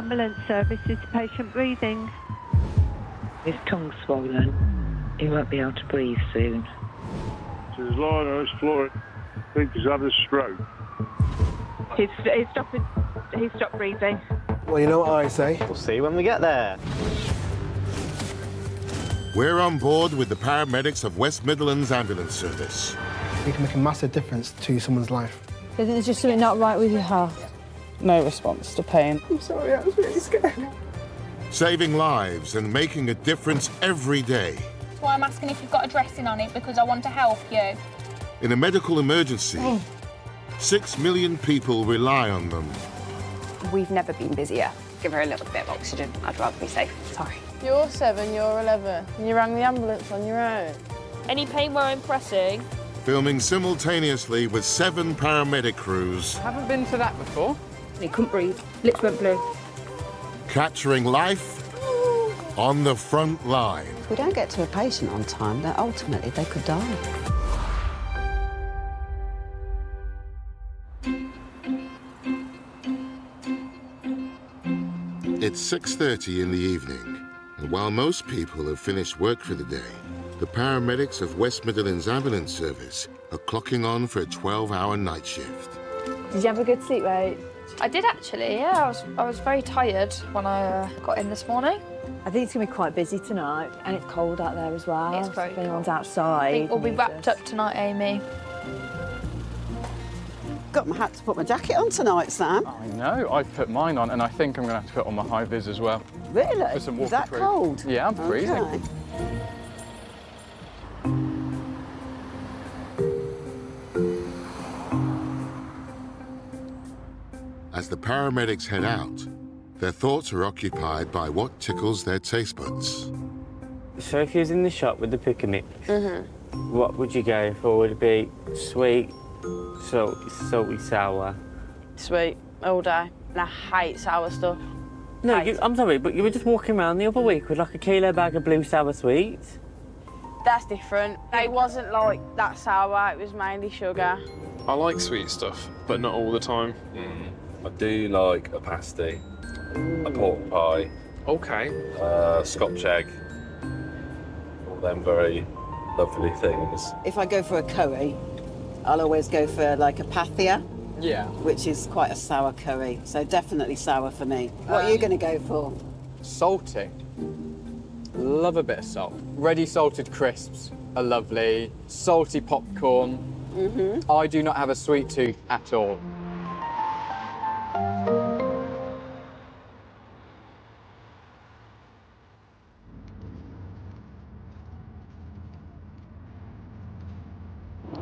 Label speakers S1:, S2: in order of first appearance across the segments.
S1: Ambulance service, is the patient breathing?
S2: His tongue's swollen. He won't be able to breathe soon.
S3: He's lying on his floor. I think he's had a stroke.
S1: He's stopped breathing.
S4: Well, you know what I say.
S5: We'll see when we get there.
S6: We're on board with the paramedics of West Midlands Ambulance Service.
S4: You can make a massive difference to someone's life.
S7: I think there's just something not right with your heart.
S8: No response to pain.
S4: I'm sorry, I was really scared.
S6: Saving lives and making a difference every day.
S9: That's why I'm asking if you've got a dressing on it, because I want to help you.
S6: In a medical emergency, 6 million people rely on them.
S10: We've never been busier. Give her a little bit of oxygen. I'd rather be safe. Sorry.
S8: You're 7, you're 11, and you rang the ambulance on your own.
S9: Any pain where I'm pressing?
S6: Filming simultaneously with 7 paramedic crews.
S8: Haven't been to that before.
S7: He couldn't breathe. Lips went blue.
S6: Capturing life on the front line.
S11: If we don't get to a patient on time, then ultimately they could die.
S6: It's 6:30 in the evening, and while most people have finished work for the day, the paramedics of West Midlands Ambulance Service are clocking on for a 12-hour night shift.
S7: Did you have a good sleep, mate?
S9: I did actually, yeah. I was very tired when I got in this morning.
S7: I think it's going to be quite busy tonight, and it's cold out there as well.
S9: It's very
S7: If anyone's
S9: cold.
S7: outside.
S9: I think we'll be wrapped up tonight, Amy.
S11: Got my hat to put my jacket on tonight, Sam.
S8: I know, I've put mine on, and I think I'm going to have to put on my high-vis as well.
S11: Really?
S8: For some
S11: Is that
S8: waterproof.
S11: cold?
S8: Yeah, I'm freezing.
S11: Okay.
S6: As the paramedics head out, their thoughts are occupied by what tickles their taste buds.
S12: So if you was in the shop with the pick a mix, what would you go for? Would it be sweet, salty, sour?
S8: Sweet, all day. And I hate sour stuff.
S12: No, I'm sorry, but you were just walking around the other week with like a kilo bag of blue sour sweets.
S8: That's different. It wasn't like that sour, it was mainly sugar.
S13: I like sweet stuff, but not all the time.
S14: I do like a pasty, a pork pie, Scotch egg, all them very lovely things.
S11: If I go for a curry, I'll always go for like a pathia.
S8: Yeah.
S11: Which is quite a sour curry, so definitely sour for me. What are you going to go for?
S8: Salty. Love a bit of salt. Ready salted crisps are lovely. Salty popcorn. I do not have a sweet tooth at all.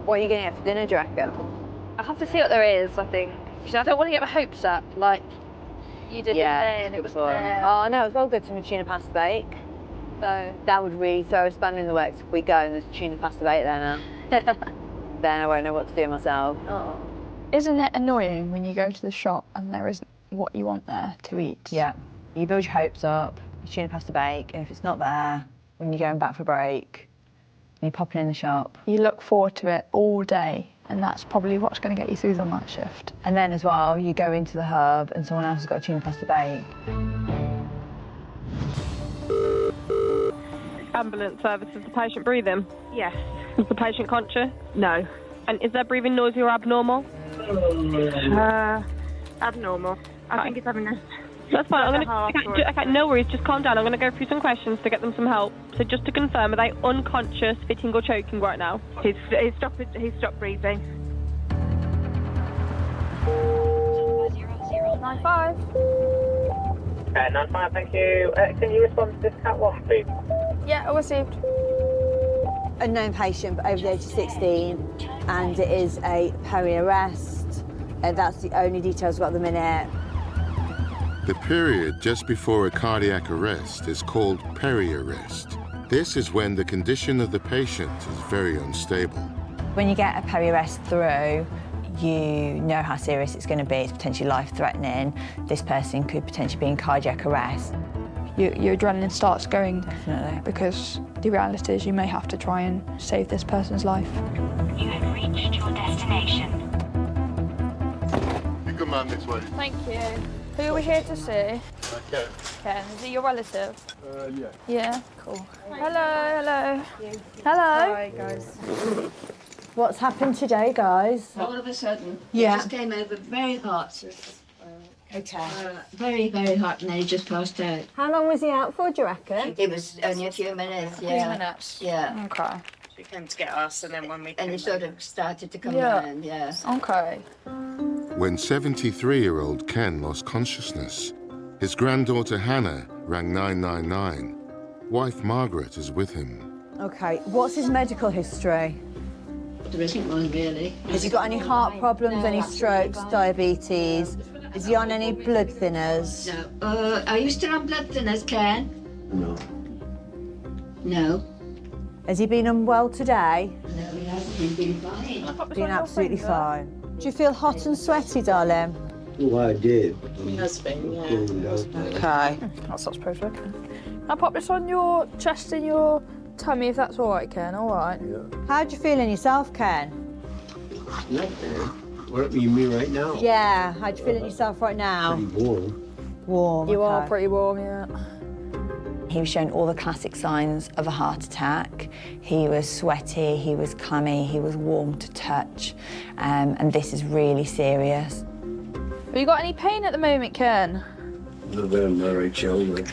S7: What are you going to have for dinner, do you reckon?
S9: I have to see what there is, I think. I don't want to get my hopes up, like you did today, and it was there.
S7: Oh, no, it's well good to tuna pasta bake. So that would really throw a spanner in the works if we go and there's tuna pasta bake there now. Then I won't know what to do myself.
S9: Oh. Isn't it annoying when you go to the shop and there isn't what you want there to eat?
S7: Yeah. You build your hopes up, you tuna pasta bake, and if it's not there, when you're going back for break, and you're popping in the shop.
S9: You look forward to it all day, and that's probably what's going to get you through the night shift.
S7: And then as well, you go into the hub and someone else has got a tuna pasta bake.
S1: Ambulance service, is the patient breathing?
S9: Yes.
S1: Is the patient conscious?
S9: No.
S1: And is their breathing noisy or abnormal?
S9: Abnormal. I think it's having a...
S1: That's fine. Okay, no worries. Just calm down. I'm going to go through some questions to get them some help. So just to confirm, are they unconscious, spitting or choking right now?
S9: He's stopped breathing. 95.
S2: 95, thank you. Can you respond to this catwalk, please?
S9: Yeah, I received.
S7: Unknown patient, but over the age of 16, and it is a peri-arrest. That's the only details we've got at the minute.
S6: The period just before a cardiac arrest is called peri-arrest. This is when the condition of the patient is very unstable.
S7: When you get a peri-arrest through, you know how serious it's going to be. It's potentially life-threatening. This person could potentially be in cardiac arrest.
S9: Your adrenaline starts going.
S7: Definitely.
S9: Because the reality is you may have to try and save this person's life.
S15: You have reached your destination.
S6: Good man this way.
S9: Thank you. Who are we here to see?
S13: Ken.
S9: Ken, is he your relative?
S13: Yeah.
S9: Yeah, cool. Hello, hello. Hello.
S5: Hi, guys. What's happened today, guys?
S15: All of a sudden,
S5: Yeah.
S15: he just came over very hot.
S5: Okay.
S15: Very, very hot, and then he just passed out.
S5: How long was he out for, do you reckon?
S15: It was only a few minutes, yeah.
S9: Few minutes?
S15: Yeah.
S9: Okay.
S5: She came to get us, and then when we
S15: And he sort of started to come
S9: Yeah.
S15: around, yeah.
S9: Okay.
S6: When 73-year-old Ken lost consciousness, his granddaughter Hannah rang 999. Wife Margaret is with him.
S5: Okay, what's his medical history?
S15: There isn't one, really.
S5: Has he got any heart problems, any strokes, diabetes? Is he on any blood thinners?
S15: No. Are you still on blood thinners, Ken?
S16: No.
S15: No.
S5: Has he been unwell today?
S15: No, he hasn't. He's been fine.
S5: Been absolutely fine. Do you feel hot and sweaty, darling?
S16: Oh, I did.
S5: He has been,
S16: yeah.
S5: Okay.
S9: That's not supposed to work. I'll pop this on your chest and your tummy if that's all right, Ken. All right.
S16: Yeah.
S5: How do you feel in yourself, Ken?
S16: Not bad. What, you mean right now?
S5: Yeah, how do you feel in yourself right now?
S16: Pretty warm.
S5: Warm,
S9: You are
S5: okay.
S9: pretty warm, yeah.
S7: He was showing all the classic signs of a heart attack. He was sweaty, he was clammy, he was warm to touch, and this is really serious.
S9: Have you got any pain at the moment, Ken?
S16: A little bit on my right shoulder.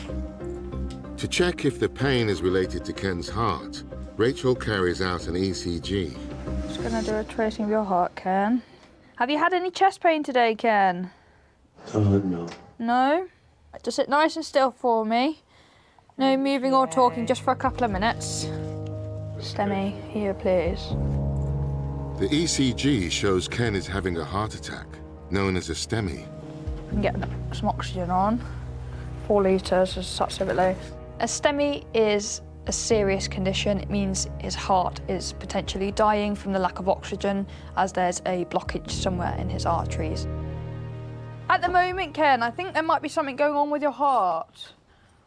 S6: To check if the pain is related to Ken's heart, Rachel carries out an ECG.
S9: Just gonna do a tracing of your heart, Ken. Have you had any chest pain today, Ken?
S16: No.
S9: No? Just sit nice and still for me. No moving or talking, just for a couple of minutes. STEMI, here, please.
S6: The ECG shows Ken is having a heart attack, known as a STEMI.
S9: I can get some oxygen on. 4 litres, is such a bit low. A STEMI is a serious condition. It means his heart is potentially dying from the lack of oxygen, as there's a blockage somewhere in his arteries. At the moment, Ken, I think there might be something going on with your heart.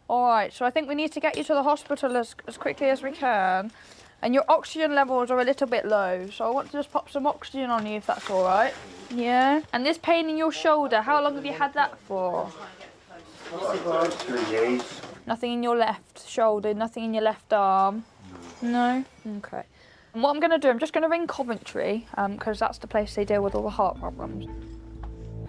S9: All right, so I think we need to get you to the hospital as quickly as we can. And your oxygen levels are a little bit low, so I want to just pop some oxygen on you if that's all right. Yeah? And this pain in your shoulder, how long have you had that for?
S16: About 3 days.
S9: Nothing in your left shoulder, nothing in your left arm? No? Okay. And what I'm going to do, I'm just going to ring Coventry, because that's the place they deal with all the heart problems.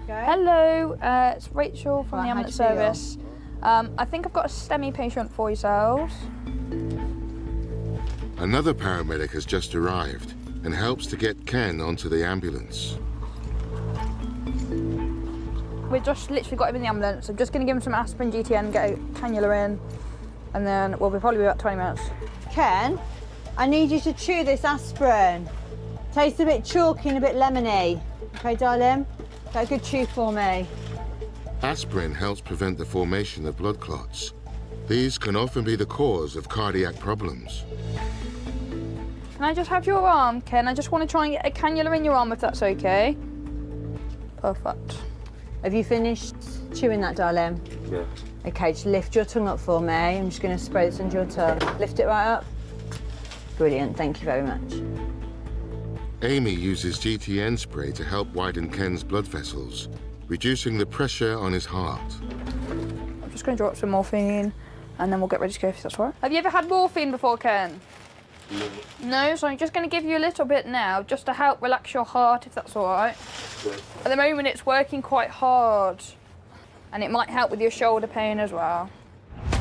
S5: Okay.
S9: Hello, it's Rachel from the
S5: Right,
S9: ambulance
S5: how'd you feel?
S9: service. I think I've got a STEMI patient for yourselves.
S6: Another paramedic has just arrived and helps to get Ken onto the ambulance.
S9: We've just literally got him in the ambulance. I'm just going to give him some aspirin, GTN, get a cannula in, and then we'll probably be about 20 minutes.
S5: Ken, I need you to chew this aspirin. Tastes a bit chalky and a bit lemony. Okay, darling? Get a good chew for me.
S6: Aspirin helps prevent the formation of blood clots. These can often be the cause of cardiac problems.
S9: Can I just have your arm, Ken? I just want to try and get a cannula in your arm, if that's okay. Perfect.
S5: Have you finished chewing that, darling?
S16: Yeah.
S5: Okay, just lift your tongue up for me. I'm just going to spray this under your tongue. Lift it right up. Brilliant, thank you very much.
S6: Amy uses GTN spray to help widen Ken's blood vessels, reducing the pressure on his heart.
S9: I'm just going to draw up some morphine, and then we'll get ready to go, if that's all right. Have you ever had morphine before, Ken? No, so I'm just going to give you a little bit now, just to help relax your heart, if that's all right. At the moment, it's working quite hard, and it might help with your shoulder pain as well.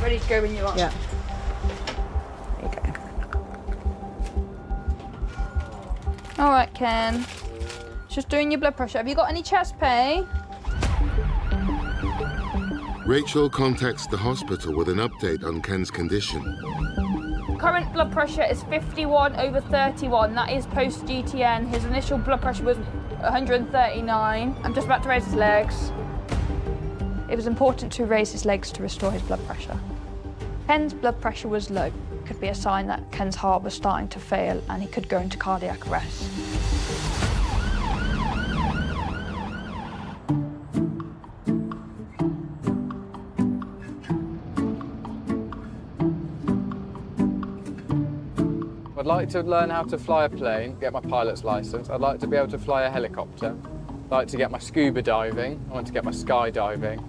S9: Ready to go when you are?
S5: Yeah.
S9: There you go. All right, Ken. Just doing your blood pressure. Have you got any chest pain?
S6: Rachel contacts the hospital with an update on Ken's condition.
S9: Current blood pressure is 51/31. That is post GTN. His initial blood pressure was 139. I'm just about to raise his legs. It was important to raise his legs to restore his blood pressure. Ken's blood pressure was low. It could be a sign that Ken's heart was starting to fail and he could go into cardiac arrest.
S8: I'd like to learn how to fly a plane, get my pilot's license. I'd like to be able to fly a helicopter. I'd like to get my scuba diving. I want to get my skydiving.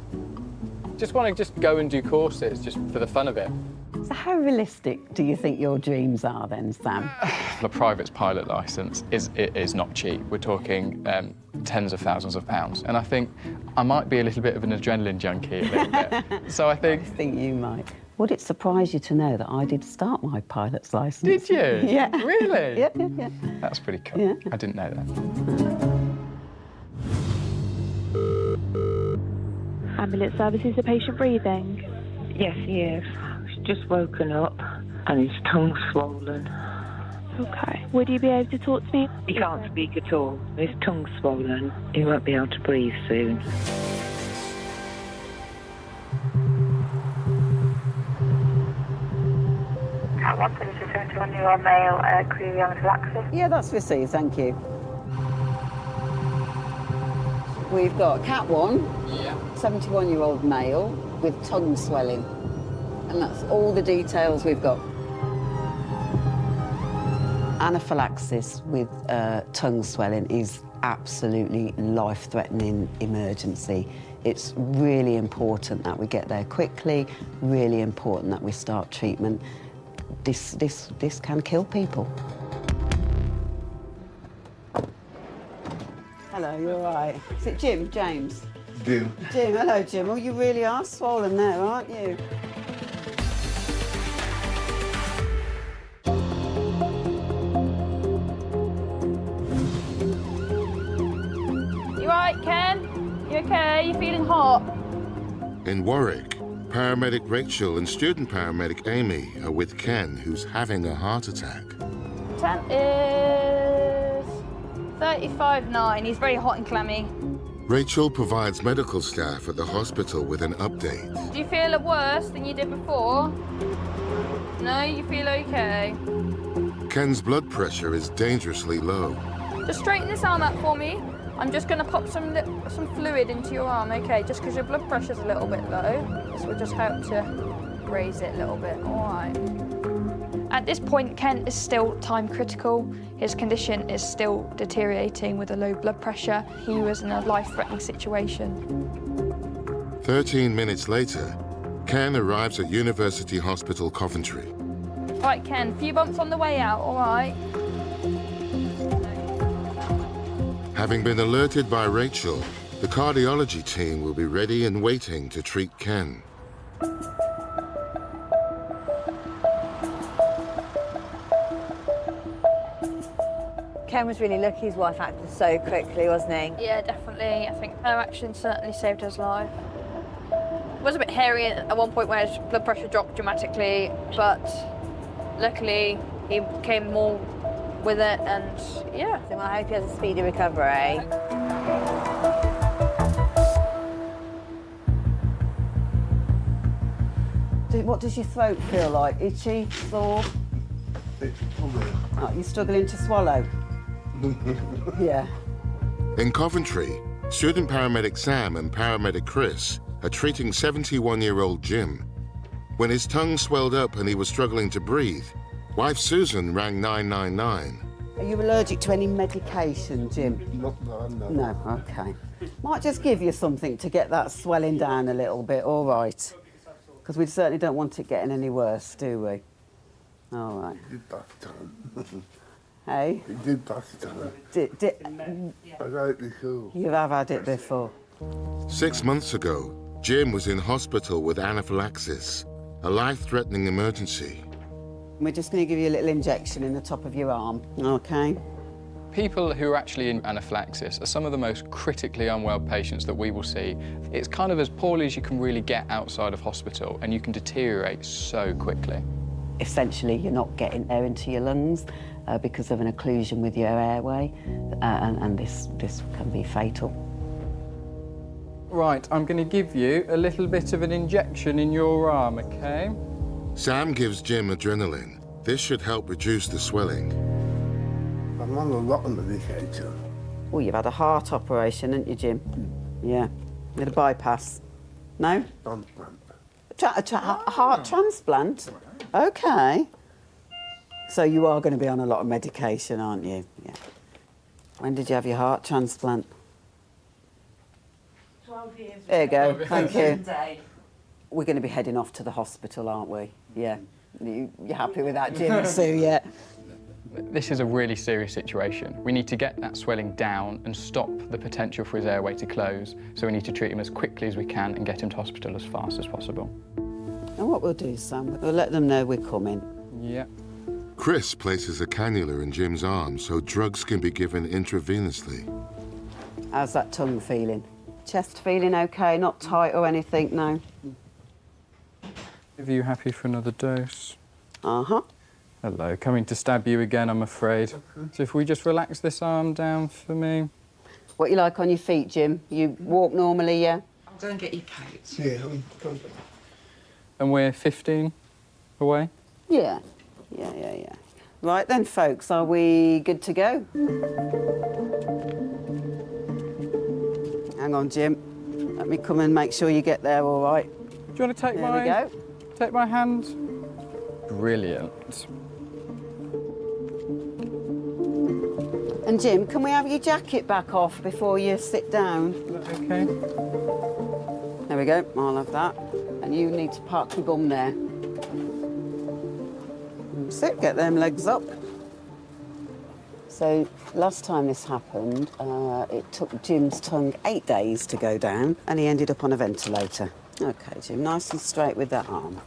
S8: Just want to go and do courses, just for the fun of it.
S11: So how realistic do you think your dreams are then, Sam?
S8: The private's pilot licence is not cheap. We're talking tens of thousands of pounds. And I think I might be a little bit of an adrenaline junkie a little bit. So I think
S11: you might. Would it surprise you to know that I did start my pilot's licence?
S8: Did you?
S11: Yeah.
S8: Really?
S11: Yeah.
S8: That's pretty cool.
S11: Yeah.
S8: I didn't know that.
S1: Ambulance services, the patient breathing?
S2: Yes, he is. He's just woken up and his tongue's swollen.
S1: Okay. Would you be able to talk to me?
S2: He can't speak at all. His tongue's swollen. He won't be able to breathe soon.
S17: Cat 1, please return to 1-year-old male, query anaphylaxis.
S11: Yeah, that's received, thank you. We've got Cat 1, 71-year-old male with tongue swelling. And that's all the details we've got. Anaphylaxis with tongue swelling is absolutely life-threatening emergency. It's really important that we get there quickly, really important that we start treatment. This can kill people. Hello, you all right? Is it Jim, James?
S16: Jim.
S11: Jim, hello, Jim. Oh, you really are swollen there, aren't you?
S9: You all right, Ken? You okay? You feeling hot?
S6: In Warwick, paramedic Rachel and student paramedic Amy are with Ken, who's having a heart attack.
S9: Temp is 35.9. He's very hot and clammy.
S6: Rachel provides medical staff at the hospital with an update.
S9: Do you feel it worse than you did before? No, you feel okay?
S6: Ken's blood pressure is dangerously low.
S9: Just straighten this arm out for me. I'm just going to pop some fluid into your arm, okay? Just because your blood pressure's a little bit low. This will just help to raise it a little bit, all right. At this point, Ken is still time critical. His condition is still deteriorating with a low blood pressure. He was in a life-threatening situation.
S6: 13 minutes later, Ken arrives at University Hospital, Coventry.
S9: All right, Ken, a few bumps on the way out, all right?
S6: Having been alerted by Rachel, the cardiology team will be ready and waiting to treat Ken.
S5: Ken was really lucky his wife acted so quickly, wasn't he?
S9: Yeah, definitely. I think her action certainly saved his life. It was a bit hairy at one point where his blood pressure dropped dramatically, but luckily he came more with it, and yeah.
S5: So I hope he has a speedy recovery. What does your throat feel like? Itchy, sore? Oh, you're struggling to swallow? Yeah.
S6: In Coventry, student paramedic Sam and paramedic Chris are treating 71-year-old Jim. When his tongue swelled up and he was struggling to breathe, wife Susan rang 999.
S11: Are you allergic to any medication, Jim?
S16: No.
S11: No, OK. Might just give you something to get that swelling down a little bit, all right? Because we certainly don't want it getting any worse, do we? All right.
S16: It did back time.
S11: Hey?
S16: It did back time. I've had it before.
S11: You have had it before.
S6: 6 months ago, Jim was in hospital with anaphylaxis, a life-threatening emergency.
S11: We're just going to give you a little injection in the top of your arm, OK?
S8: People who are actually in anaphylaxis are some of the most critically unwell patients that we will see. It's kind of as poorly as you can really get outside of hospital, and you can deteriorate so quickly.
S11: Essentially, you're not getting air into your lungs because of an occlusion with your airway, and this can be fatal.
S8: Right, I'm going to give you a little bit of an injection in your arm, OK?
S6: Sam gives Jim adrenaline. This should help reduce the swelling.
S16: I'm on a lot of medication.
S11: Well, you've had a heart operation, haven't you, Jim? Yeah. You had a bypass. No?
S16: Transplant.
S11: A heart transplant? OK. So you are going to be on a lot of medication, aren't you? Yeah. When did you have your heart transplant?
S15: 12 years.
S11: There you go. Thank you. We're going to be heading off to the hospital, aren't we? Yeah. You're happy with that, Jim and Sue, yeah?
S8: This is a really serious situation. We need to get that swelling down and stop the potential for his airway to close. So we need to treat him as quickly as we can and get him to hospital as fast as possible.
S11: And what we'll do, Sam, we'll let them know we're coming.
S8: Yeah.
S6: Chris places a cannula in Jim's arm so drugs can be given intravenously.
S11: How's that tongue feeling? Chest feeling okay? Not tight or anything, no?
S8: Are you happy for another dose?
S11: Uh-huh.
S8: Hello, coming to stab you again, I'm afraid. So if we just relax this arm down for me.
S11: What you like on your feet, Jim? You walk normally, yeah?
S2: I'll go and get your coat.
S4: Yeah,
S8: And we're 15 away?
S11: Yeah. Yeah. Right then, folks, are we good to go? Hang on, Jim. Let me come and make sure you get there all right.
S8: Do you want to take
S11: There
S8: my hand? Brilliant.
S11: And Jim, can we have your jacket back off before you sit down?
S8: Okay.
S11: There we go, I'll have that. And you need to park your bum there. That's it, get them legs up. So, last time this happened, it took Jim's tongue 8 days to go down, and he ended up on a ventilator. OK, Jim, nice and straight with that arm.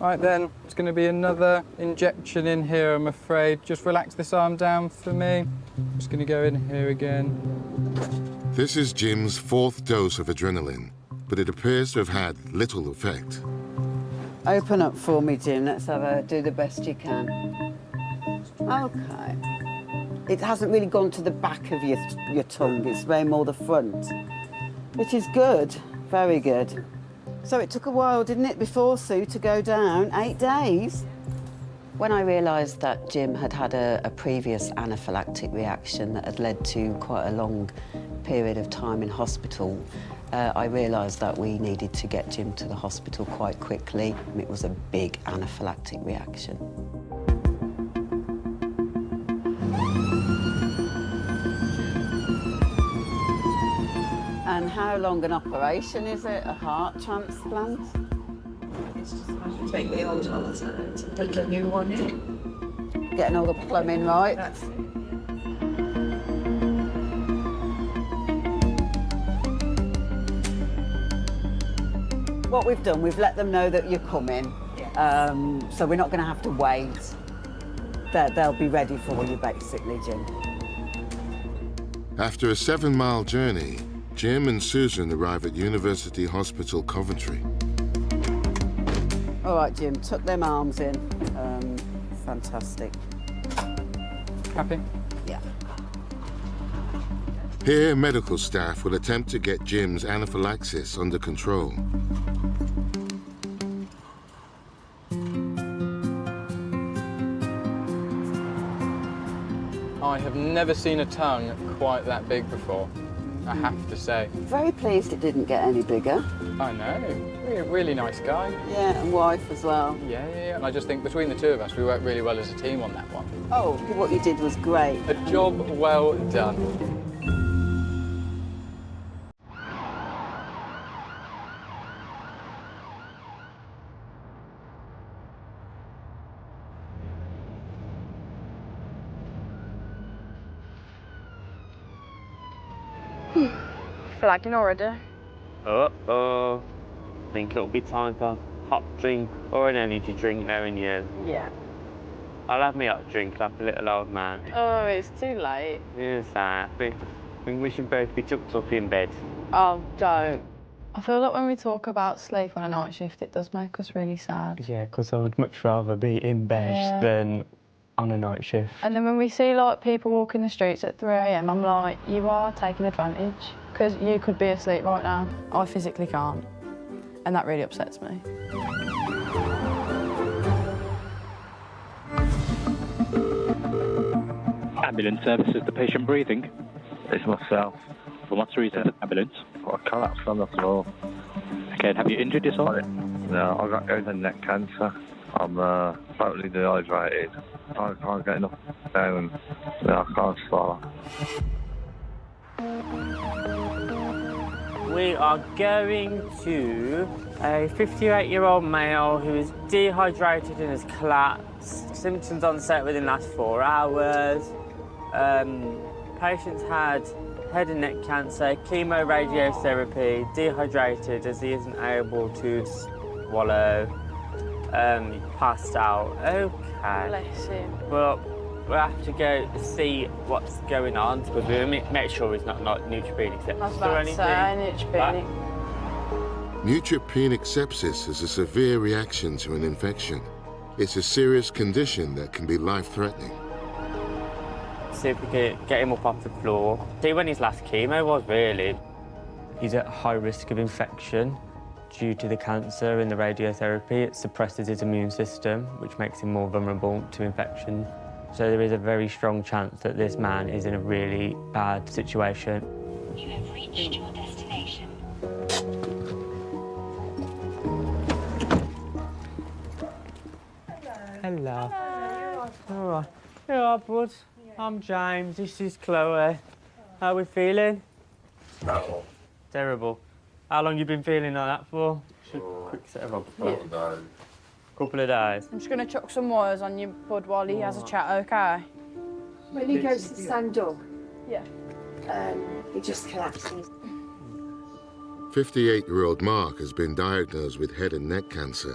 S8: Right then, it's going to be another injection in here, I'm afraid. Just relax this arm down for me. I'm just going to go in here again.
S6: This is Jim's 4th dose of adrenaline, but it appears to have had little effect.
S11: Open up for me, Jim. Let's do the best you can. OK. It hasn't really gone to the back of your tongue. It's way more the front, which is good. Very good. So it took a while, didn't it, before Sue to go down? 8 days? When I realised that Jim had had a previous anaphylactic reaction that had led to quite a long period of time in hospital, I realised that we needed to get Jim to the hospital quite quickly. It was a big anaphylactic reaction. And how long an operation is it? A heart transplant?
S2: Take the old one and put the new one in.
S11: Getting all the plumbing right.
S2: That's it.
S11: What we've done, we've let them know that you're coming. Yes. So we're not going to have to wait. They'll be ready for you, basically, Jim.
S6: After a 7-mile journey, Jim and Susan arrive at University Hospital, Coventry.
S11: All right, Jim, tuck them arms in. Fantastic.
S8: Happy?
S11: Yeah.
S6: Here, medical staff will attempt to get Jim's anaphylaxis under control.
S8: I have never seen a tongue quite that big before, I have to say.
S11: Very pleased it didn't get any bigger.
S8: I know. Really nice guy.
S11: Yeah, and wife as well.
S8: Yeah. And I just think between the two of us, we worked really well as a team on that one.
S11: Oh, what you did was great.
S8: A job well done.
S9: Flagging already.
S12: Uh-oh. Think it'll be time for a hot drink or an energy drink now and you.
S10: Yeah.
S12: I'll have me hot drink like a little old man.
S10: Oh, it's too late.
S12: Yes, I think we should both be tucked up in bed.
S10: Oh, don't.
S9: I feel like when we talk about sleep on a night shift, it does make us really sad.
S12: Yeah, because I would much rather be in bed than on a night shift.
S9: And then when we see like people walking the streets at 3 AM, I'm like, you are taking advantage. Because you could be asleep right now. I physically can't. And that really upsets me.
S18: Ambulance services, the patient breathing.
S3: It's myself.
S18: For what's the reason? Ambulance.
S3: I collapsed on the floor.
S18: Okay, and have you injured yourself?
S3: No, I got head and neck cancer. I'm totally dehydrated. I can't get enough down. No, I can't swallow.
S12: We are going to a 58-year-old male who is dehydrated and has collapsed. Symptoms onset within the last 4 hours. Patient's had head and neck cancer, chemo, radiotherapy, dehydrated as he isn't able to swallow. He passed out. Okay.
S9: Bless him.
S12: Well, we'll have to go see what's going on because we'll make sure he's not neutropenic sepsis
S9: I was about to say neutropenic.
S6: Neutropenic sepsis is a severe reaction to an infection. It's a serious condition that can be life-threatening.
S12: See if we can get him up off the floor. See when his last chemo was, really. He's at high risk of infection due to the cancer and the radiotherapy. It suppresses his immune system, which makes him more vulnerable to infection. So there is a very strong chance that this man is in a really bad situation.
S15: You have reached your destination.
S12: Hello. All right. You all right, bud? I'm James. This is Chloe. How are we feeling?
S14: Terrible.
S12: Terrible. How long you been feeling like that for? Quick set of Couple of days.
S9: I'm just going to chuck some wires on you, bud, while he has a chat, OK?
S19: When he goes to stand up,
S9: yeah,
S19: he just collapses.
S6: 58-year-old Mark has been diagnosed with head and neck cancer.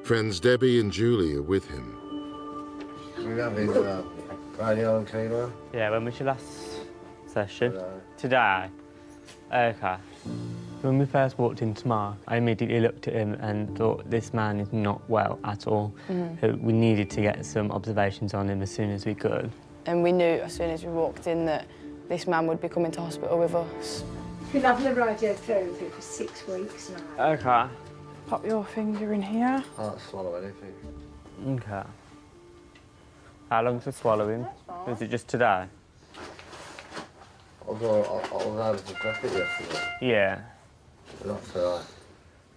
S6: Friends Debbie and Julie are with him.
S16: We have his radio and chemo.
S12: Yeah, when was your last session? Today. OK. When we first walked into Mark, I immediately looked at him and thought, this man is not well at all. So we needed to get some observations on him as soon as we could.
S20: And we knew as soon as we walked in that this man would be coming to hospital with us.
S19: He's been having the radiotherapy for 6 weeks now.
S12: OK.
S9: Pop your finger in here.
S16: Can't swallow anything.
S12: OK. How long to swallow him? Was it just today?
S16: I was able to prep it yesterday.
S12: Yeah.
S16: Not today.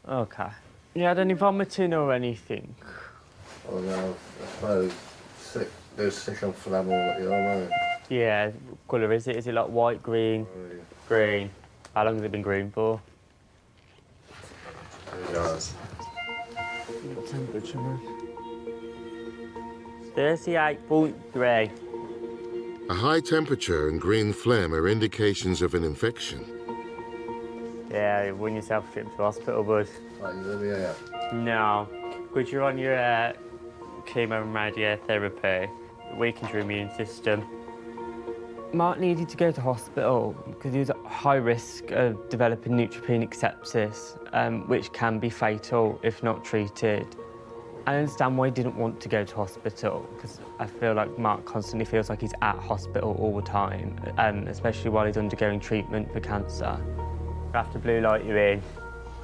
S12: OK. You had any vomiting or anything?
S16: Oh no, I suppose sick. There's sick and flammable, you know what I mean?
S12: Yeah. What colour is it? Is it like white, green? Green. How long has it been green for?
S16: 2 hours.
S12: What temperature, man? 38.3.
S6: A high temperature and green phlegm are indications of an infection.
S12: Yeah, you won yourself a trip to hospital, bud.
S16: Like, you live here?
S12: No. Because you're on your chemo and radiotherapy. It weakens your immune system. Mark needed to go to hospital because he was at high risk of developing neutropenic sepsis, which can be fatal if not treated. I understand why he didn't want to go to hospital, because I feel like Mark constantly feels like he's at hospital all the time, especially while he's undergoing treatment for cancer. I have to blue light you in.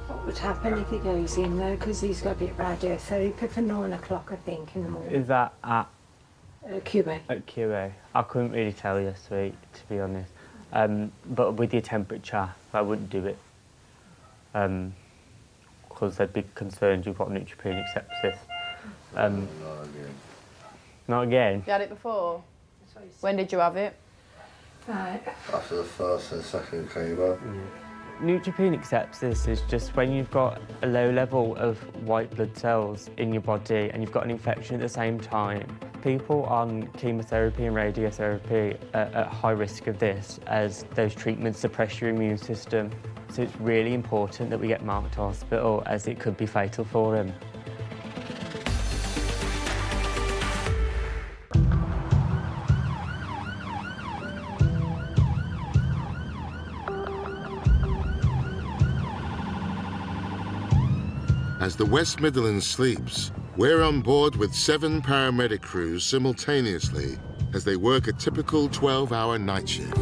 S19: What would happen if he goes in though? Because he's got to be at radiotherapy for 9 o'clock, I think, in the morning.
S12: Is that at?
S19: QA.
S12: At QA. I couldn't really tell you, sweet, to be honest. But with your temperature, I wouldn't do it. Because they'd be concerned you've got neutropenic sepsis.
S16: Not again.
S12: Not again?
S20: You had it before? When did you have it?
S16: After the first and second chemo.
S12: Neutropenic sepsis is just when you've got a low level of white blood cells in your body and you've got an infection at the same time. People on chemotherapy and radiotherapy are at high risk of this, as those treatments suppress your immune system. So it's really important that we get Mark to hospital, as it could be fatal for him.
S6: As the West Midlands sleeps, we're on board with 7 paramedic crews simultaneously as they work a typical 12-hour night shift.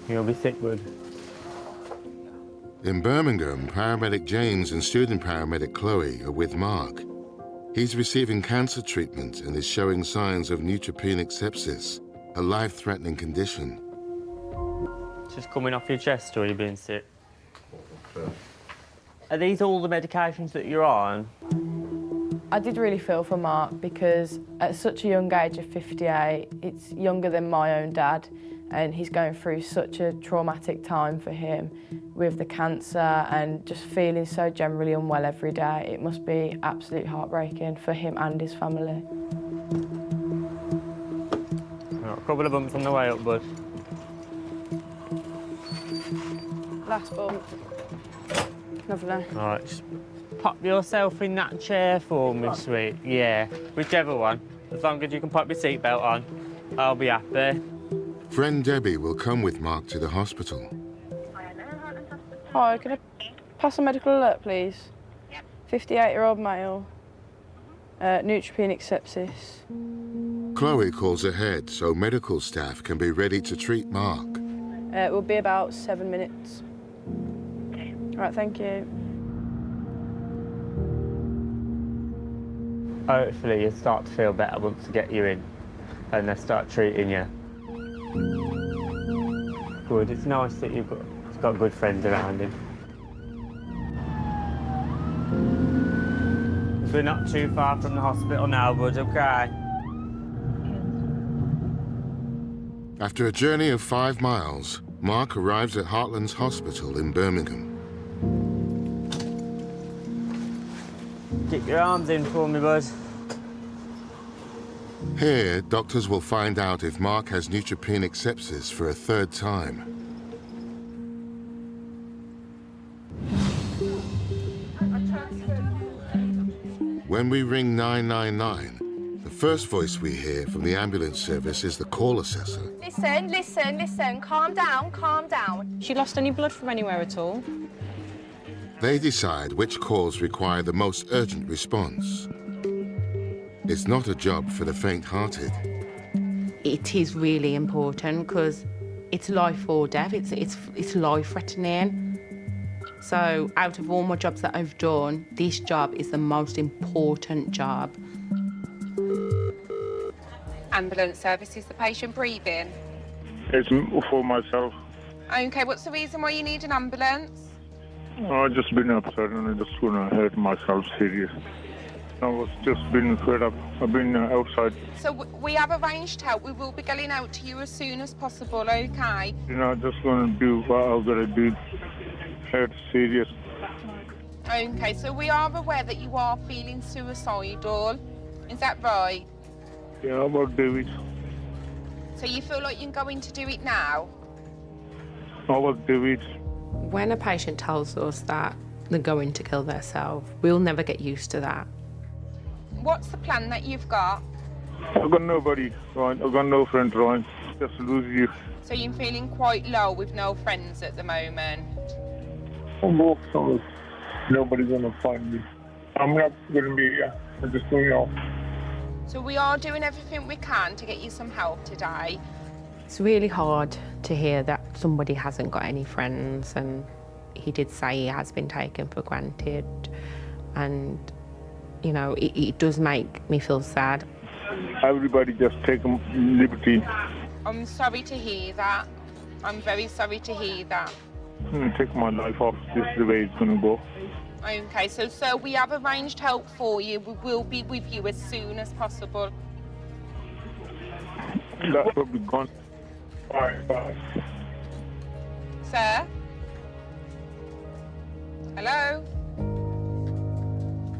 S12: You'll be sick, bud.
S6: In Birmingham, paramedic James and student paramedic Chloe are with Mark. He's receiving cancer treatment and is showing signs of neutropenic sepsis, a life-threatening condition.
S12: Just coming off your chest, or are you being sick? Are these all the medications that you're on?
S20: I did really feel for Mark because at such a young age of 58, it's younger than my own dad, and he's going through such a traumatic time for him with the cancer and just feeling so generally unwell every day. It must be absolutely heartbreaking for him and his family.
S12: A couple of bumps on the way up, bud.
S20: Last bump. Lovely.
S12: All right, just pop yourself in that chair for me, sweet. Yeah, whichever one. As long as you can pop your seatbelt on, I'll be happy.
S6: Friend Debbie will come with Mark to the hospital.
S20: Hi, can I pass a medical alert, please? 58-year-old male, neutropenic sepsis.
S6: Chloe calls ahead so medical staff can be ready to treat Mark.
S20: It will be about 7 minutes. All right, thank you.
S12: Hopefully you'll start to feel better once they get you in and they start treating you. Good, it's nice that he's got good friends around him. We're not too far from the hospital now, bud, okay?
S6: After a journey of 5 miles, Mark arrives at Heartlands Hospital in Birmingham.
S12: Keep your arms in for me, bud.
S6: Here, doctors will find out if Mark has neutropenic sepsis for a 3rd time. When we ring 999, the first voice we hear from the ambulance service is the call assessor.
S21: Listen, listen, listen, calm down, calm down. She lost any blood from anywhere at all?
S6: They decide which calls require the most urgent response. It's not a job for the faint-hearted.
S22: It is really important because it's life or death, it's life-threatening. So out of all my jobs that I've done, this job is the most important job.
S21: Ambulance service, is the patient breathing?
S23: It's for myself.
S21: Okay, what's the reason why you need an ambulance?
S23: I've just been upset and I just want to hurt myself serious. I was just been fed up. I've been outside.
S21: So we have arranged help. We will be going out to you as soon as possible, okay?
S23: You know, I just want to do what I've got to do. Hurt serious.
S21: Okay, so we are aware that you are feeling suicidal. Is that right?
S23: Yeah, I'm about to do it.
S21: So you feel like you're going to do it now?
S23: I will do it.
S22: When a patient tells us that they're going to kill themselves, we'll never get used to that.
S21: What's the plan that you've got?
S23: I've got nobody, right? I've got no friends, right? Just lose you.
S21: So you're feeling quite low with no friends at the moment?
S23: I'm both so nobody's gonna find me. I'm not gonna be here. I'm just going off.
S21: So we are doing everything we can to get you some help today.
S22: It's really hard to hear that somebody hasn't got any friends, and he did say he has been taken for granted, and you know, it does make me feel sad.
S23: Everybody just take liberty.
S21: I'm sorry to hear that. I'm very sorry to hear that.
S23: I'm gonna take my life off. This is the way it's gonna go.
S21: Okay, so we have arranged help for you. We will be with you as soon as possible.
S23: That will be gone. Bye.
S21: Sir? Hello?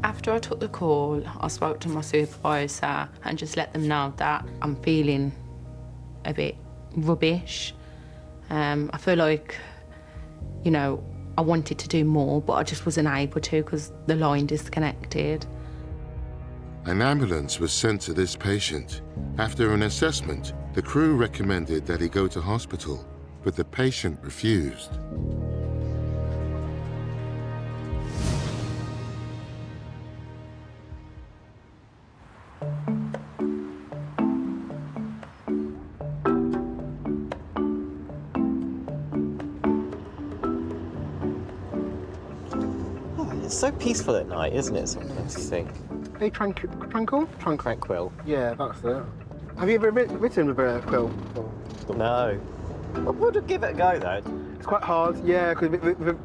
S22: After I took the call, I spoke to my supervisor and just let them know that I'm feeling a bit rubbish. I feel like, you know, I wanted to do more, but I just wasn't able to because the line disconnected.
S6: An ambulance was sent to this patient. After an assessment, the crew recommended that he go to hospital, but the patient refused.
S24: It's so peaceful at night, isn't it, sometimes, you think?
S4: Hey, tranquil?
S24: Tranquil.
S4: Yeah, that's it. Have you ever written with a quill?
S24: No. I would give it a go, though.
S4: It's quite hard, yeah, because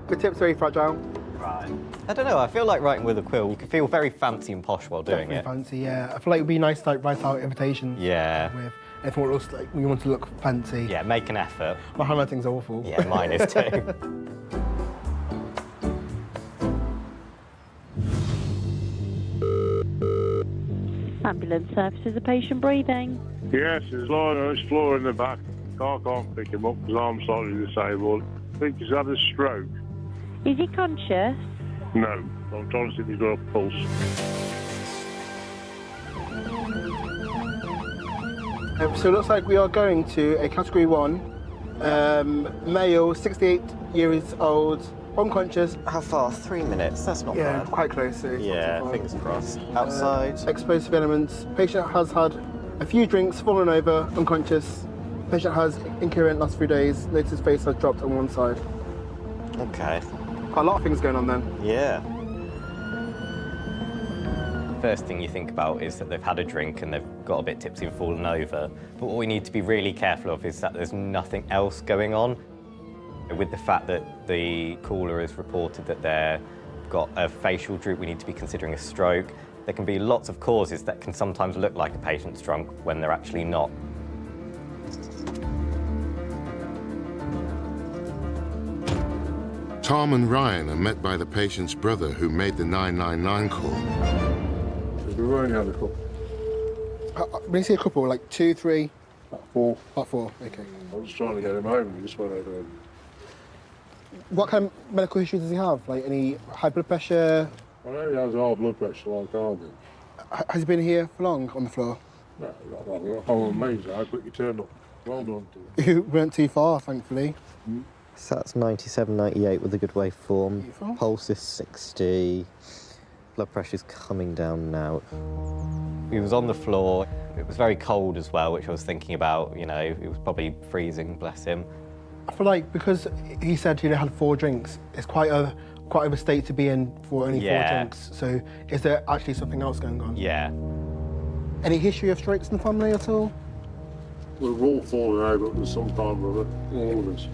S4: the tip's very fragile.
S24: Right. I don't know, I feel like writing with a quill, you can feel very fancy and posh while doing
S4: Definitely
S24: it.
S4: fancy, yeah. I feel like it'd be nice to like write out invitations.
S24: Yeah.
S4: With everything what looks like we want to look fancy.
S24: Yeah, make an effort.
S4: My handwriting's awful.
S24: Yeah, mine is too.
S1: Ambulance services, a patient breathing.
S23: Yes, there's lying on his floor in the back. I can't pick him up because I'm slightly disabled. I think he's had a stroke.
S1: Is he conscious?
S23: No, I'm trying to see if he's got a pulse.
S4: So it looks like we are going to a category 1, male, 68 years old, unconscious.
S24: How far? 3 minutes? That's not
S4: Yeah,
S24: bad.
S4: quite close. So it's
S24: Yeah,
S4: not too
S24: fingers
S4: far.
S24: crossed. Outside.
S4: Explosive elements. Patient has had a few drinks, fallen over, unconscious. Patient has incoherent last 3 days. Notice his face has dropped on one side.
S24: Okay.
S4: Quite a lot of things going on then.
S24: Yeah. First thing you think about is that they've had a drink and they've got a bit tipsy and fallen over. But what we need to be really careful of is that there's nothing else going on. With the fact that the caller has reported that they've got a facial droop, we need to be considering a stroke. There can be lots of causes that can sometimes look like a patient's drunk when they're actually not.
S6: Tom and Ryan are met by the patient's brother who made the 999 call.
S16: We've only had a couple.
S4: When you say a couple, like 2, 3?
S16: About 4.
S4: About 4, okay.
S16: I was trying to get him home and he just went over him.
S4: What kind of medical issues does he have? Like any high blood pressure?
S16: I know he has high blood pressure like I do.
S4: Has he been here for long on the floor?
S16: No, not long. I'm amazed how quick you turned up. Well done to him.
S4: You weren't too far, thankfully.
S24: So that's 97, 98 with a good waveform.
S4: Beautiful.
S24: Pulse is 60. Blood pressure's coming down now. He was on the floor. It was very cold as well, which I was thinking about. You know, it was probably freezing, bless him.
S4: I feel like because he said he'd had 4 drinks, it's quite of a state to be in for only 4 drinks. So is there actually something else going on?
S24: Yeah.
S4: Any history of strokes in the family at all?
S16: We've all fallen over at some time or other. All of us.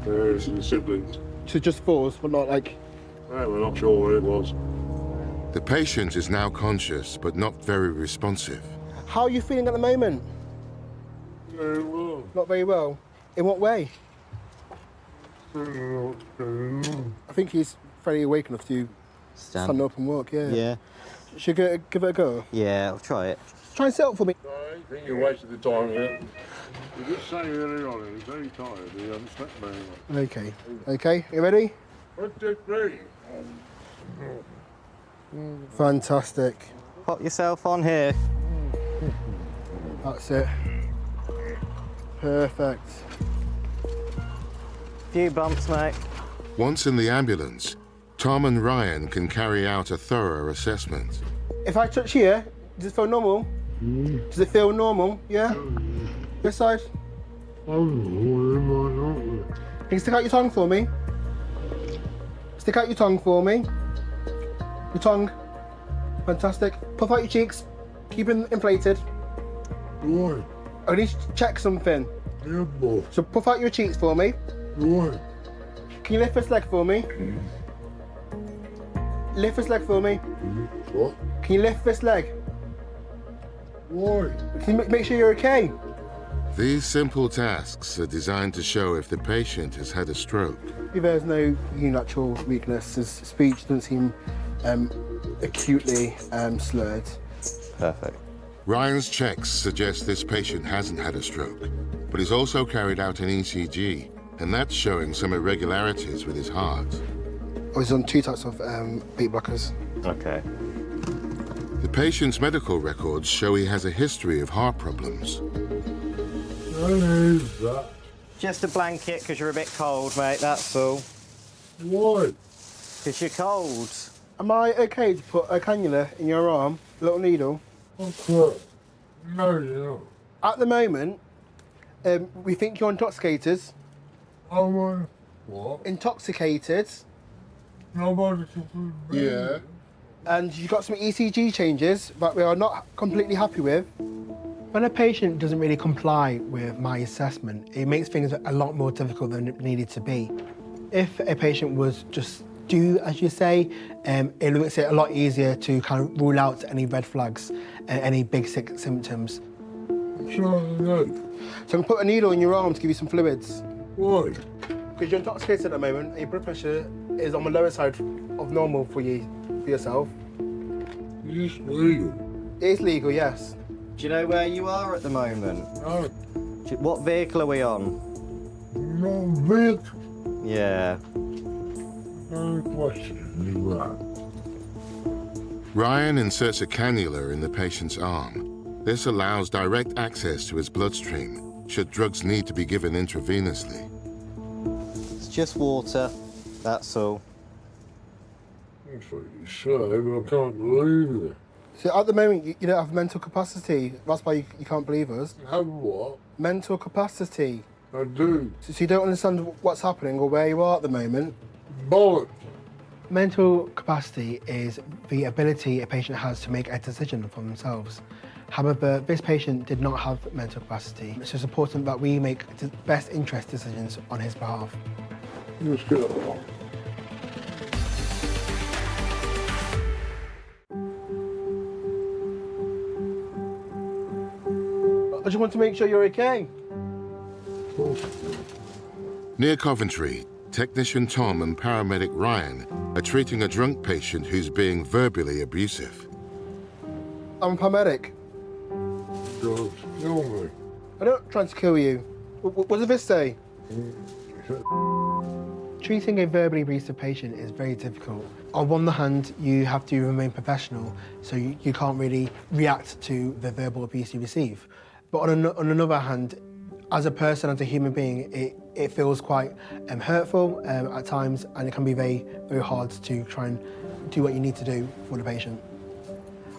S16: There's the siblings.
S4: So just 4s, but not like...
S16: No, we're not sure what it was.
S6: The patient is now conscious, but not very responsive.
S4: How are you feeling at the moment?
S16: Very well.
S4: Not very well. In what way?
S16: I
S4: I think he's fairly awake enough to stand up and walk, yeah.
S24: Yeah.
S4: Should we give it a go?
S24: Yeah, I'll try it.
S4: Try and sit up for me.
S16: I think you wasted the time here. You did say earlier on he was very tired. He hadn't slept very well.
S4: Okay. Okay, you ready?
S16: 1, 2, 3.
S4: Fantastic.
S24: Pop yourself on here.
S4: That's it. Perfect.
S24: Few bumps, mate.
S6: Once in the ambulance, Tom and Ryan can carry out a thorough assessment.
S4: If I touch here, does it feel normal? Does it feel normal? Yeah? This side? Can you stick out your tongue for me? Stick out your tongue for me. Your tongue. Fantastic. Puff out your cheeks. Keep them inflated.
S16: Boy.
S4: I need to check something.
S16: Yeah, boy.
S4: So puff out your cheeks for me.
S16: Boy.
S4: Can you lift this leg for me? Lift this leg for me.
S16: What?
S4: Can you lift this leg?
S16: Why?
S4: Can you make sure you're okay?
S6: These simple tasks are designed to show if the patient has had a stroke.
S4: There's no unilateral weakness. His speech doesn't seem acutely slurred.
S24: Perfect.
S6: Ryan's checks suggest this patient hasn't had a stroke, but he's also carried out an ECG, and that's showing some irregularities with his heart.
S4: Oh, he's on 2 types of beat blockers.
S24: Okay.
S6: The patient's medical records show he has a history of heart problems.
S16: What is that?
S24: Just a blanket because you're a bit cold, mate, that's all.
S16: Why?
S24: Because you're cold.
S4: Am I okay to put a cannula in your arm, a little needle?
S16: Okay. No, you're not.
S4: At the moment, we think you're intoxicated.
S16: Oh, what?
S4: Intoxicated.
S16: Nobody. Yeah.
S4: And you've got some ECG changes that we are not completely happy with. When a patient doesn't really comply with my assessment, it makes things a lot more difficult than it needed to be. If a patient was just do as you say, it makes it a lot easier to kind of rule out any red flags, any big sick symptoms. So I'm going to put a needle in your arm to give you some fluids.
S16: Why?
S4: Because you're intoxicated at the moment and your blood pressure is on the lower side of normal for yourself.
S16: Is this legal?
S4: It is legal, yes.
S5: Do you know where you are at the moment?
S16: No.
S5: What vehicle are we on?
S16: No vehicle.
S5: Yeah.
S16: No question.
S6: Ryan inserts a cannula in the patient's arm. This allows direct access to his bloodstream, should drugs need to be given intravenously.
S5: It's just water, that's all.
S16: That's what you say, but I can't believe it.
S4: So at the moment, you don't have mental capacity. That's why you can't believe us.
S16: Have what?
S4: Mental capacity.
S16: I do.
S4: So you don't understand what's happening or where you are at the moment.
S16: Bollocks.
S4: Mental capacity is the ability a patient has to make a decision for themselves. However, this patient did not have mental capacity. So it's important that we make the best interest decisions on his behalf.
S16: Let's go.
S4: I just want to make sure you're okay.
S6: Near Coventry, technician Tom and paramedic Ryan are treating a drunk patient who's being verbally abusive.
S4: I'm a paramedic.
S16: Don't kill me.
S4: I'm not trying to kill you. What does this say? Treating a verbally abusive patient is very difficult. On one hand, you have to remain professional, so you can't really react to the verbal abuse you receive. But on another hand, as a person, as a human being, it feels quite hurtful at times, and it can be very, very hard to try and do what you need to do for the patient.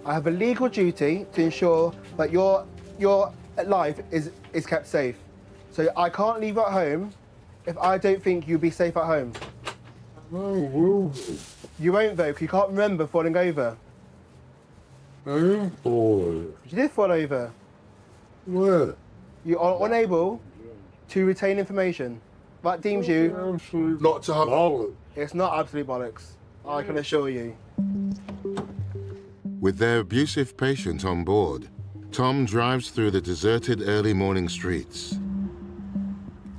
S4: I have a legal duty to ensure that your life is kept safe. So I can't leave at home if I don't think you'll be safe at home.
S16: I will be.
S4: You won't though, because you can't remember falling over.
S16: I didn't fall over.
S4: You did fall over.
S16: Where?
S4: You are unable to retain information. That deems you
S16: Absolute
S4: not to have...
S16: bollocks.
S4: It's not absolute bollocks, I can assure you.
S6: With their abusive patient on board, Tom drives through the deserted early morning streets.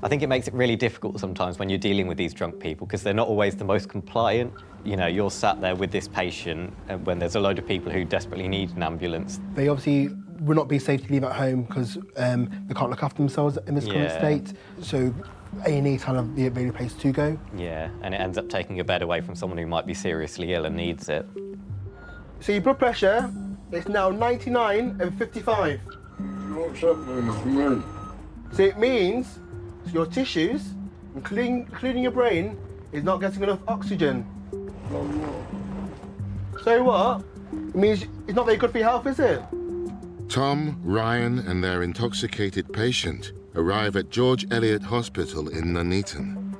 S24: I think it makes it really difficult sometimes when you're dealing with these drunk people because they're not always the most compliant. You know, you're sat there with this patient and when there's a load of people who desperately need an ambulance.
S4: They obviously would not be safe to leave at home because they can't look after themselves in this current state. So A&E kind of the only place to go.
S24: Yeah, and it ends up taking a bed away from someone who might be seriously ill and needs it.
S4: So your blood pressure is now 99/55.
S16: What's happening to me?
S4: So it means your tissues, including your brain, is not getting enough oxygen. So what? It means it's not very good for your health, is it?
S6: Tom, Ryan and their intoxicated patient arrive at George Eliot Hospital in Nuneaton.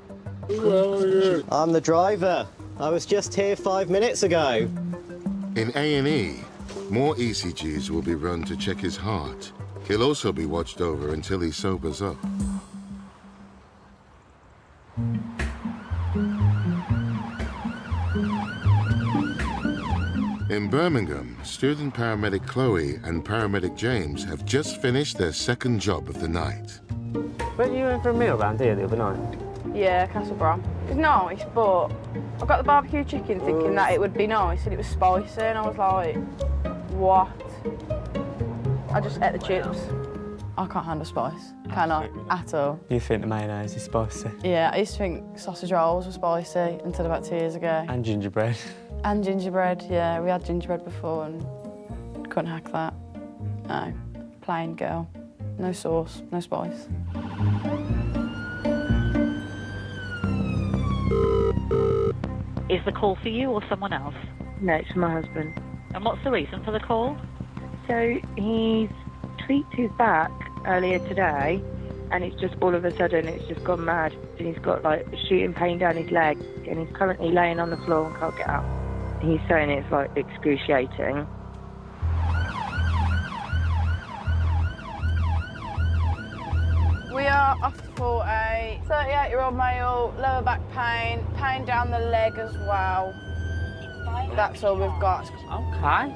S5: I'm the driver. I was just here 5 minutes ago.
S6: In A&E, more ECGs will be run to check his heart. He'll also be watched over until he sobers up. In Birmingham, student paramedic Chloe and paramedic James have just finished their second job of the night.
S12: Weren't you in for a meal round here the other night?
S20: Yeah, Castlebrom. It's nice, but I got the barbecue chicken thinking that it would be nice and it was spicy and I was like, what? I just ate the chips. I can't handle spice, can I? At all.
S12: You think the mayonnaise is spicy?
S20: Yeah, I used to think sausage rolls were spicy until about 2 years ago.
S12: And gingerbread.
S20: And gingerbread, yeah. We had gingerbread before and couldn't hack that. No, plain girl. No sauce, no spice.
S7: Is the call for you or someone else?
S2: No, it's my husband.
S7: And what's the reason for the call?
S2: So he's tweaked his back earlier today and it's just all of a sudden it's just gone mad and he's got like shooting pain down his leg and he's currently laying on the floor and can't get up. He's saying it's like excruciating.
S20: We are off to 48. 38-year-old male, lower back pain, pain down the leg as well. That's all we've got.
S12: Okay.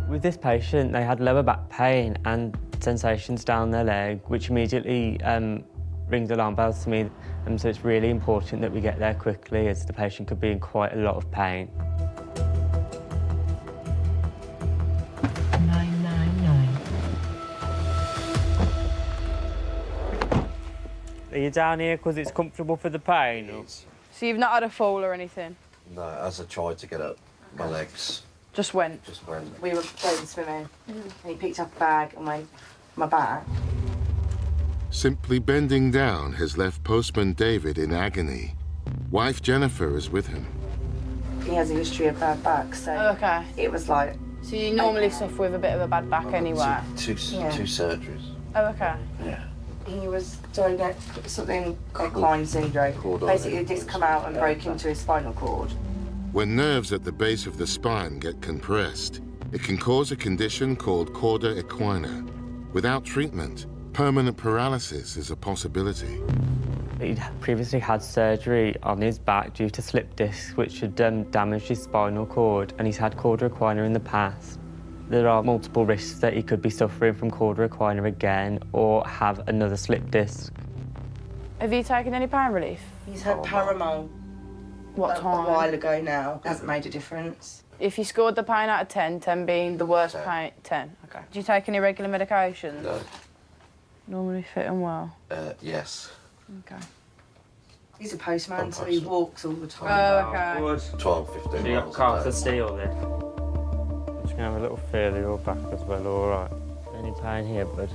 S12: With this patient, they had lower back pain and sensations down their leg, which immediately rings alarm bells to me. So it's really important that we get there quickly, as the patient could be in quite a lot of pain.
S10: 999.
S12: Are you down here because it's comfortable for the pain? Or?
S20: So you've not had a fall or anything?
S16: No, as I tried to get up, my legs
S20: just went.
S2: We were going swimming, and he picked up a bag on my back.
S6: Simply bending down has left postman David in agony. Wife Jennifer is with him.
S2: He has a history of bad back, so
S20: okay.
S2: It was like...
S20: So you normally suffer with a bit of a bad back anyway?
S16: Two surgeries.
S20: Oh, okay.
S16: Yeah.
S2: He was diagnosed something called Klein syndrome. Basically, the disc come out and broke into his spinal cord.
S6: When nerves at the base of the spine get compressed, it can cause a condition called cauda equina. Without treatment, permanent paralysis is a possibility.
S12: He'd previously had surgery on his back due to slip discs, which had damaged his spinal cord, and he's had cauda equina in the past. There are multiple risks that he could be suffering from cauda equina again or have another slip disc.
S20: Have you taken any pain relief?
S2: He's had Paramol.
S20: What time?
S2: A while ago now. Hasn't made a difference.
S20: If you scored the pain out of 10, 10 being the worst pain, 10. Okay. Do you take any regular medications?
S16: No.
S20: Normally fit and well?
S16: Yes.
S20: Okay.
S2: He's a postman, so he walks all the time.
S20: Oh, okay.
S16: 12, 15
S12: So you got
S16: miles
S12: calf
S16: a
S12: to
S16: day.
S12: steel then? Just gonna have a little feel of your back as well, all right. Any pain here, bud?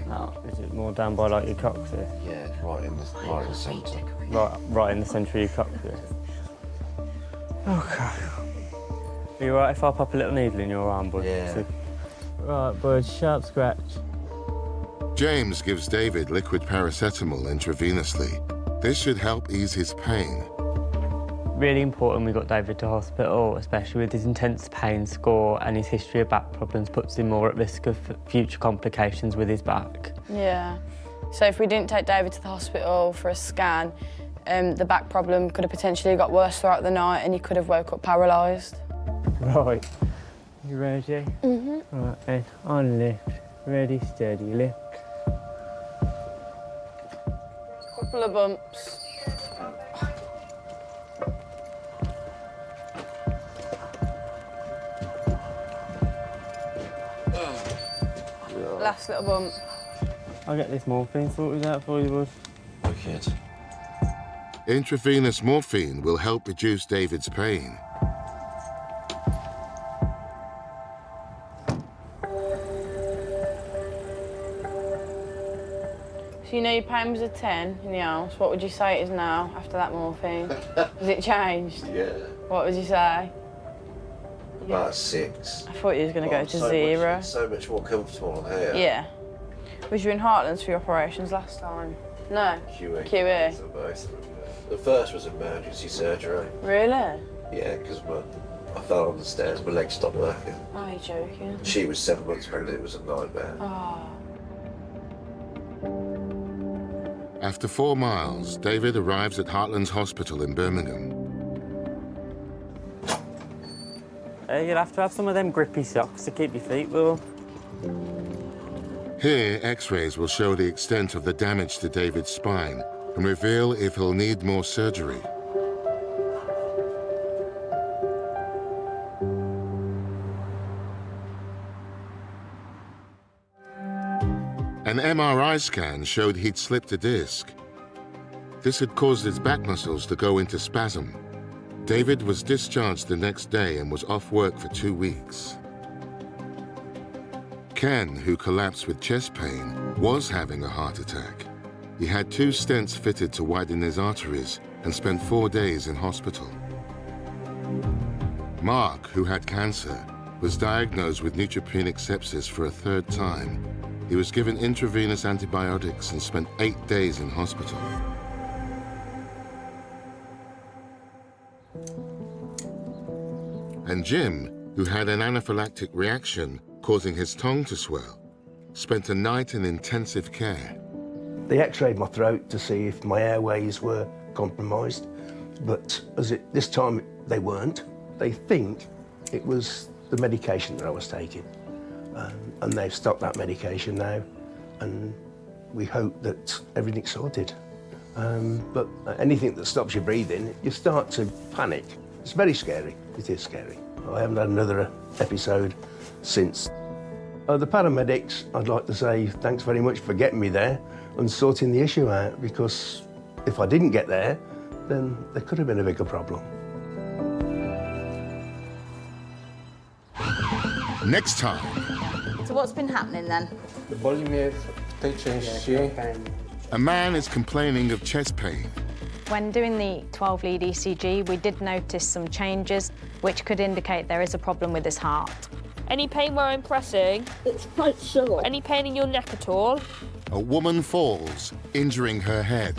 S12: No. Is it more down by like your coccyx?
S16: Yeah, right in the centre.
S12: Right in the centre of your coccyx. Okay. Are you all right if I pop a little needle in your arm, bud?
S16: Yeah.
S12: Right, bud, sharp scratch.
S6: James gives David liquid paracetamol intravenously. This should help ease his pain.
S12: Really important we got David to hospital, especially with his intense pain score and his history of back problems puts him more at risk of future complications with his back.
S20: Yeah. So if we didn't take David to the hospital for a scan, the back problem could have potentially got worse throughout the night and he could have woke up paralysed.
S12: Right. You ready?
S20: Mhm.
S12: Right, then on lift. Ready, steady, lift.
S20: Couple of bumps. Last little bump.
S12: I'll get this morphine sorted out for you, bud.
S16: Wicked.
S6: Intravenous morphine will help reduce David's pain.
S20: So you know your pain was a 10 in the house. What would you say it is now after that morphine? Has it changed?
S16: Yeah.
S20: What would you say?
S16: About 6.
S20: I thought you was going to go to
S16: so
S20: 0.
S16: So much more comfortable here.
S20: Yeah. Was you in Heartlands for your operations last time? No.
S16: QE.
S20: QE.
S16: So both. The first was emergency surgery.
S20: Really?
S16: Yeah, because I fell on the stairs, my legs stopped working.
S20: Oh, you're joking.
S16: She was 7 months pregnant, it was a nightmare.
S20: Oh.
S6: After 4 miles, David arrives at Heartlands Hospital in Birmingham.
S12: You'll have to have some of them grippy socks to keep your feet warm.
S6: Here, X-rays will show the extent of the damage to David's spine and reveal if he'll need more surgery. An MRI scan showed he'd slipped a disc. This had caused his back muscles to go into spasm. David was discharged the next day and was off work for 2 weeks. Ken, who collapsed with chest pain, was having a heart attack. He had 2 stents fitted to widen his arteries and spent 4 days in hospital. Mark, who had cancer, was diagnosed with neutropenic sepsis for a 3rd time. He was given intravenous antibiotics and spent 8 days in hospital. And Jim, who had an anaphylactic reaction causing his tongue to swell, spent a night in intensive care.
S8: They x-rayed my throat to see if my airways were compromised, but this time they weren't. They think it was the medication that I was taking, and they've stopped that medication now, and we hope that everything's sorted. But anything that stops you breathing, you start to panic. It's very scary. It is scary. I haven't had another episode since. The paramedics, I'd like to say thanks very much for getting me there and sorting the issue out, because if I didn't get there, then there could have been a bigger problem.
S6: Next time.
S11: So what's been happening then?
S16: The volume is changed.
S6: A man is complaining of chest pain.
S11: When doing the 12-lead ECG, we did notice some changes, which could indicate there is a problem with his heart.
S9: Any pain where I'm pressing?
S19: It's quite sore.
S9: Any pain in your neck at all?
S6: A woman falls, injuring her head.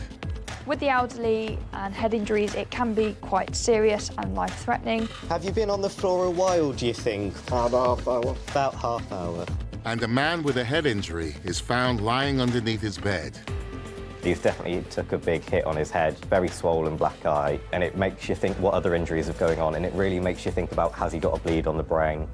S9: With the elderly and head injuries, it can be quite serious and life-threatening.
S5: Have you been on the floor a while, do you think?
S16: About half hour.
S5: About half hour.
S6: And a man with a head injury is found lying underneath his bed.
S24: He's definitely took a big hit on his head, very swollen black eye, and it makes you think what other injuries are going on, and it really makes you think about, has he got a bleed on the brain?